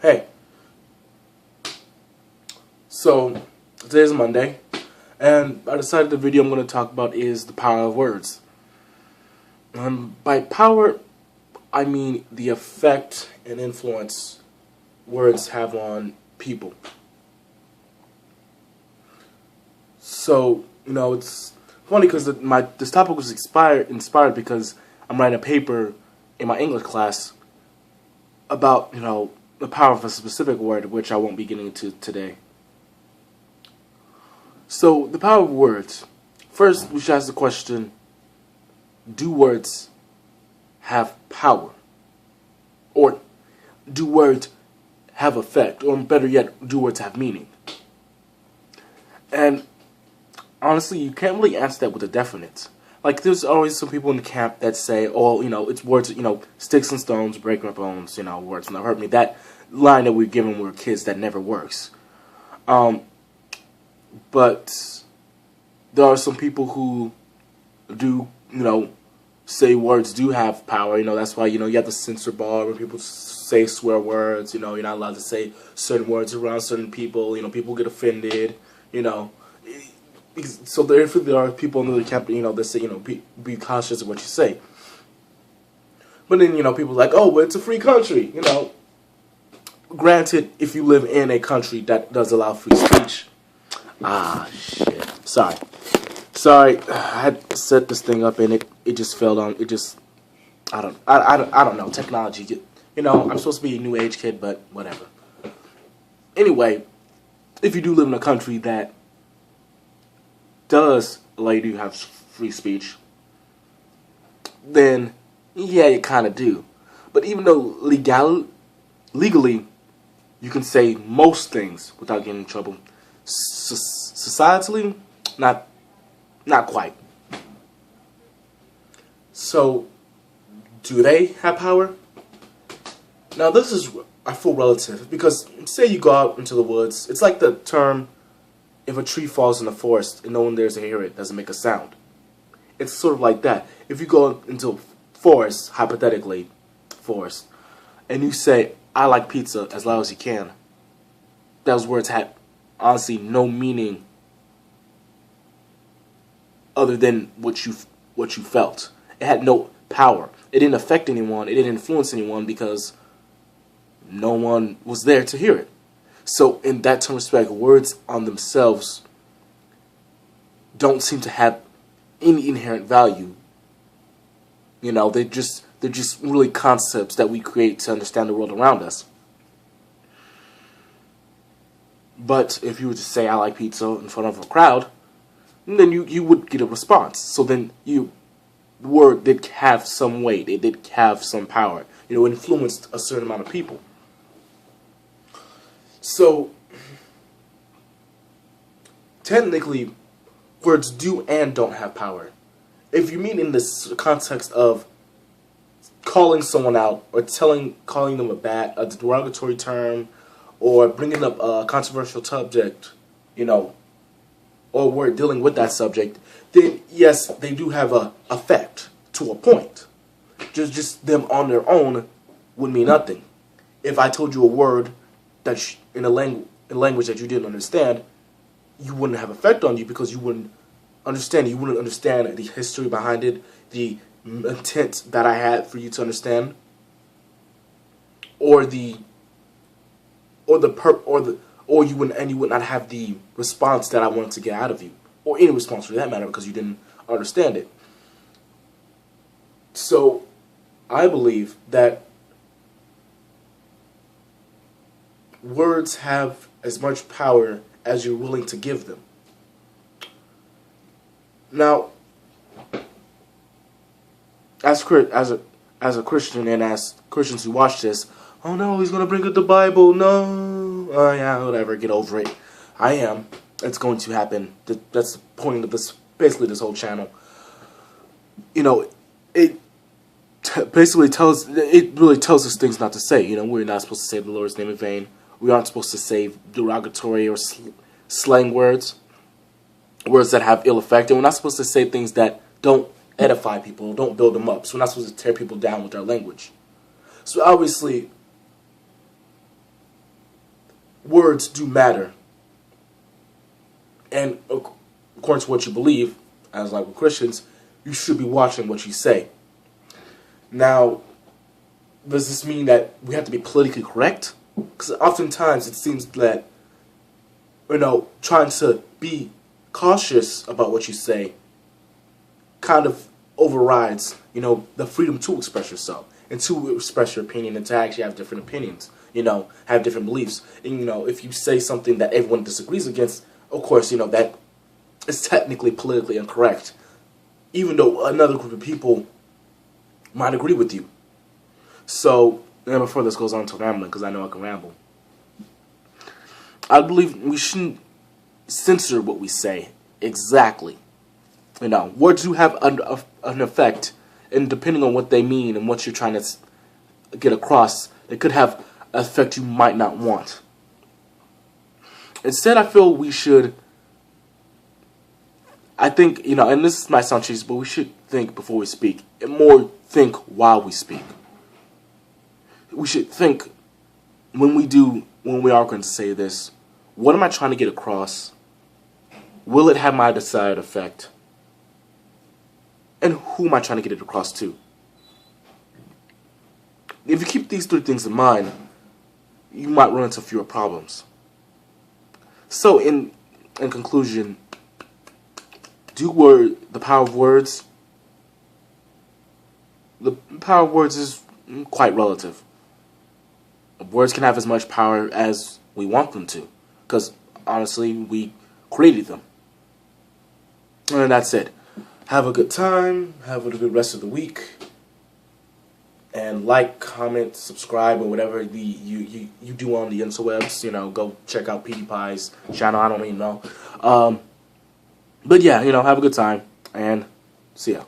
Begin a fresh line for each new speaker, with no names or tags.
Hey, so today's Monday, and I decided the video I'm going to talk about is the power of words. By power, I mean the effect and influence words have on people. So, it's funny because this topic was inspired because I'm writing a paper in my English class about, the power of a specific word, which I won't be getting into today. So, the power of words. First, we should ask the question, do words have power? Or do words have effect? Or better yet, do words have meaning? And honestly, you can't really answer that with a definite. Like, there's always some people in the camp that say, oh, it's words, sticks and stones break my bones, words never hurt me. That line that we're given when we were kids, that never works. But there are some people who do, say words do have power. That's why, you have the censor bar where people say swear words. You're not allowed to say certain words around certain people. People get offended, So there are people in the camp, that say, be cautious of what you say. But then, people are like, oh, well, it's a free country, Granted, if you live in a country that does allow free speech. Ah, shit. Sorry, I had set this thing up and it just fell on. It just, I don't know, technology. I'm supposed to be a new age kid, but whatever. Anyway, if you do live in a country that does allow you to have free speech, then yeah, you kind of do. But even though legally, you can say most things without getting in trouble, societally, not quite. So, do they have power? Now, this is, I feel, relative, because say you go out into the woods, it's like the term, if a tree falls in the forest and no one there to hear it, doesn't make a sound. It's sort of like that. If you go into a forest, hypothetically, forest, and you say, I like pizza as loud as you can, those words had, honestly, no meaning other than what you felt. It had no power. It didn't affect anyone. It didn't influence anyone because no one was there to hear it. So in that term of respect, words on themselves don't seem to have any inherent value. They're just really concepts that we create to understand the world around us. But if you were to say I like pizza in front of a crowd, then you would get a response. So then the word did have some weight. It did have some power. It influenced a certain amount of people. So, technically, words do and don't have power. If you mean in this context of calling someone out or calling them a derogatory term, or bringing up a controversial subject, or we're dealing with that subject, then yes, they do have a effect to a point. Just them on their own would mean nothing. If I told you a word that in a language that you didn't understand, you wouldn't have effect on you because you wouldn't understand. You wouldn't understand the history behind it, the intent that I had for you to understand, or you would not have the response that I wanted to get out of you, or any response for that matter, because you didn't understand it. So, I believe that words have as much power as you're willing to give them. Now, as a Christian and as Christians who watch this, oh no, he's going to bring up the Bible, no, oh yeah, whatever, get over it. I am. It's going to happen. That's the point of this, basically this whole channel. It really tells us things not to say. We're not supposed to say the Lord's name in vain. We aren't supposed to say derogatory or slang words that have ill effect, and we're not supposed to say things that don't edify people, don't build them up. So we're not supposed to tear people down with our language. So obviously, words do matter. And according to what you believe, as like with Christians, you should be watching what you say. Now, does this mean that we have to be politically correct? Because oftentimes it seems that, trying to be cautious about what you say kind of overrides, the freedom to express yourself and to express your opinion and to actually have different opinions, have different beliefs. And, if you say something that everyone disagrees against, of course, that is technically politically incorrect, even though another group of people might agree with you. So, and before this goes on to rambling, because I know I can ramble, I believe we shouldn't censor what we say exactly. Words do have an effect, and depending on what they mean and what you're trying to get across, it could have an effect you might not want. Instead, I feel we should, and this might sound cheesy, but we should think before we speak, and more think while we speak. We should think when we are going to say this, what am I trying to get across? Will it have my desired effect? And who am I trying to get it across to? If you keep these three things in mind, you might run into fewer problems. So, in conclusion, the power of words? The power of words is quite relative. Words can have as much power as we want them to, because honestly, we created them. And that's it. Have a good time. Have a good rest of the week. And like, comment, subscribe, or whatever you do on the interwebs. Go check out PewDiePie's channel. I don't even know. But yeah, have a good time. And see ya.